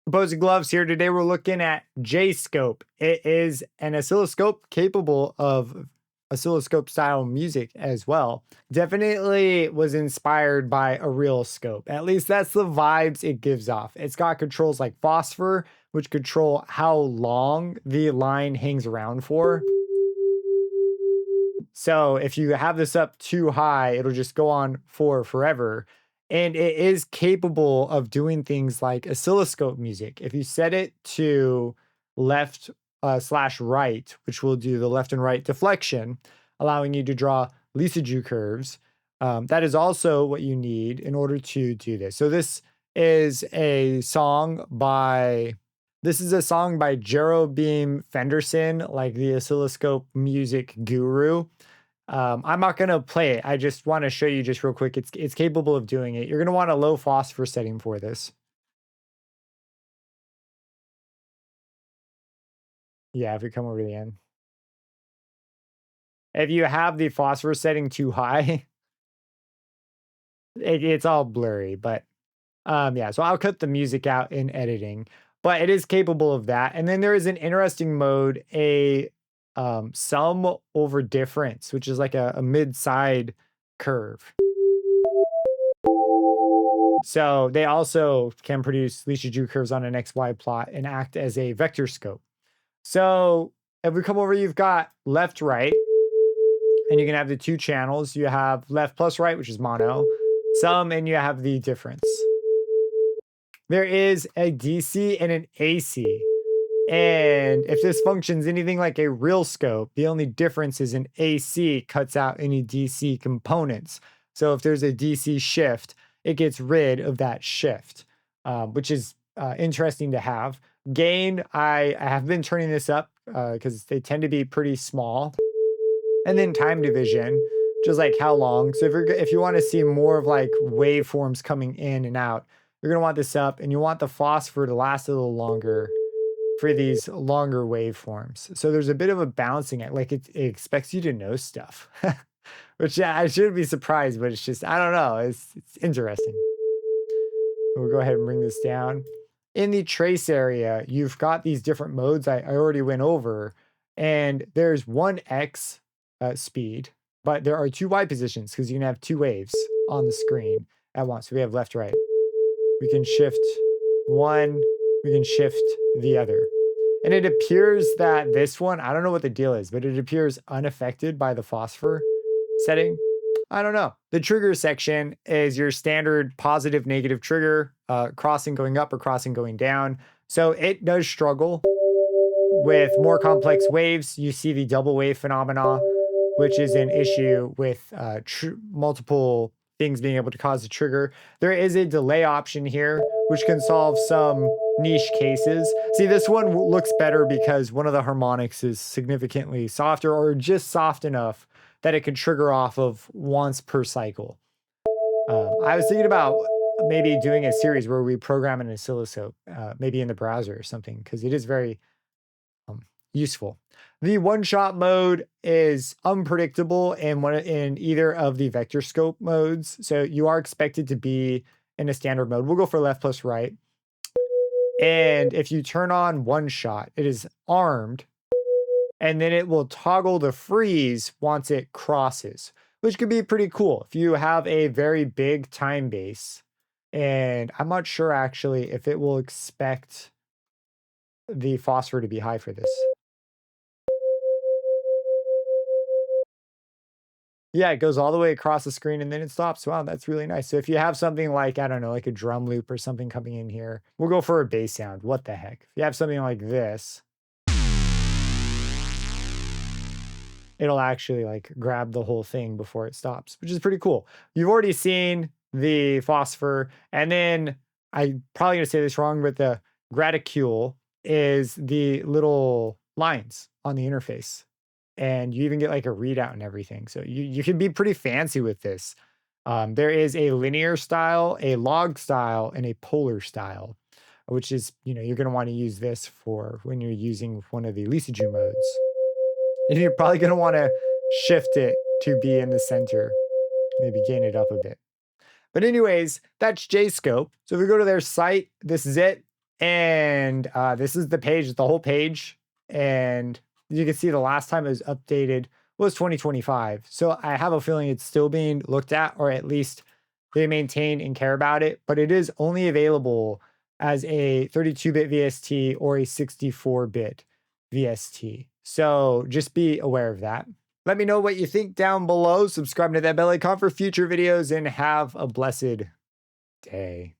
Opposing gloves here. Today we're looking at J-Scope. It is an oscilloscope capable of oscilloscope style music as well. Definitely was inspired by a real scope. At least that's the vibes it gives off. It's got controls like phosphor, which control how long the line hangs around for. So if you have this up too high, it'll just go on for forever. And it is capable of doing things like oscilloscope music. If you set it to left slash right, which will do the left and right deflection, allowing you to draw Lissajous curves, that is also what you need in order to do this. So this is a song by Jerobeam Fenderson, like the oscilloscope music guru. I'm not gonna play it. I just want to show you just real quick. It's capable of doing it. You're gonna want a low phosphor setting for this. Yeah, if you come over to the end. If you have the phosphor setting too high, it's all blurry. But yeah, so I'll cut the music out in editing, but it is capable of that. And then there is an interesting mode, a sum over difference, which is like a mid-side curve. So they also can produce Lissajous curves on an XY plot and act as a vector scope. So if we come over, you've got left, right, and you can have the two channels. You have left plus right, which is mono, sum, and you have the difference. There is a DC and an AC. And if this functions anything like a real scope, the only difference is an AC cuts out any DC components. So if there's a DC shift, it gets rid of that shift, which is interesting to have. Gain, I have been turning this up because they tend to be pretty small. And then time division, just like how long. So if you want to see more of like waveforms coming in and out, you're going to want this up, and you want the phosphor to last a little longer for these longer waveforms. So there's a bit of a balancing act, like it expects you to know stuff, which yeah, I shouldn't be surprised, but it's just, I don't know. It's interesting. We'll go ahead and bring this down. In the trace area, you've got these different modes I already went over, and there's one X speed, but there are two Y positions because you can have two waves on the screen at once. So we have left, right. We can shift one, we can shift the other. And it appears that this one, I don't know what the deal is, but it appears unaffected by the phosphor setting. I don't know. The trigger section is your standard positive, negative trigger, crossing going up or crossing going down. So it does struggle with more complex waves. You see the double wave phenomena, which is an issue with multiple things being able to cause a trigger. There is a delay option here, which can solve some niche cases. See, this one looks better because one of the harmonics is significantly softer, or just soft enough that it can trigger off of once per cycle. I was thinking about maybe doing a series where we program an oscilloscope, maybe in the browser or something, because it is very useful. The one-shot mode is unpredictable in either of the vector scope modes. So you are expected to be in a standard mode. We'll go for left plus right. And if you turn on one shot, it is armed, and then it will toggle the freeze once it crosses, which could be pretty cool if you have a very big time base. And I'm not sure actually if it will expect the phosphor to be high for this. Yeah, it goes all the way across the screen and then it stops. Wow, that's really nice. So if you have something like, I don't know, like a drum loop or something coming in here, we'll go for a bass sound. What the heck? If you have something like this, it'll actually like grab the whole thing before it stops, which is pretty cool. You've already seen the phosphor, and then I'm probably gonna say this wrong, but the graticule is the little lines on the interface. And you even get like a readout and everything. So you can be pretty fancy with this. There is a linear style, a log style, and a polar style, which is, you're going to want to use this for when you're using one of the Lissajous modes. And you're probably going to want to shift it to be in the center, maybe gain it up a bit. But anyways, that's J-Scope. So if we go to their site, this is it. And this is the page, the whole page. And you can see the last time it was updated was 2025. So I have a feeling it's still being looked at, or at least they maintain and care about it. But it is only available as a 32-bit VST or a 64-bit VST. So just be aware of that. Let me know what you think down below. Subscribe to that bell icon for future videos and have a blessed day.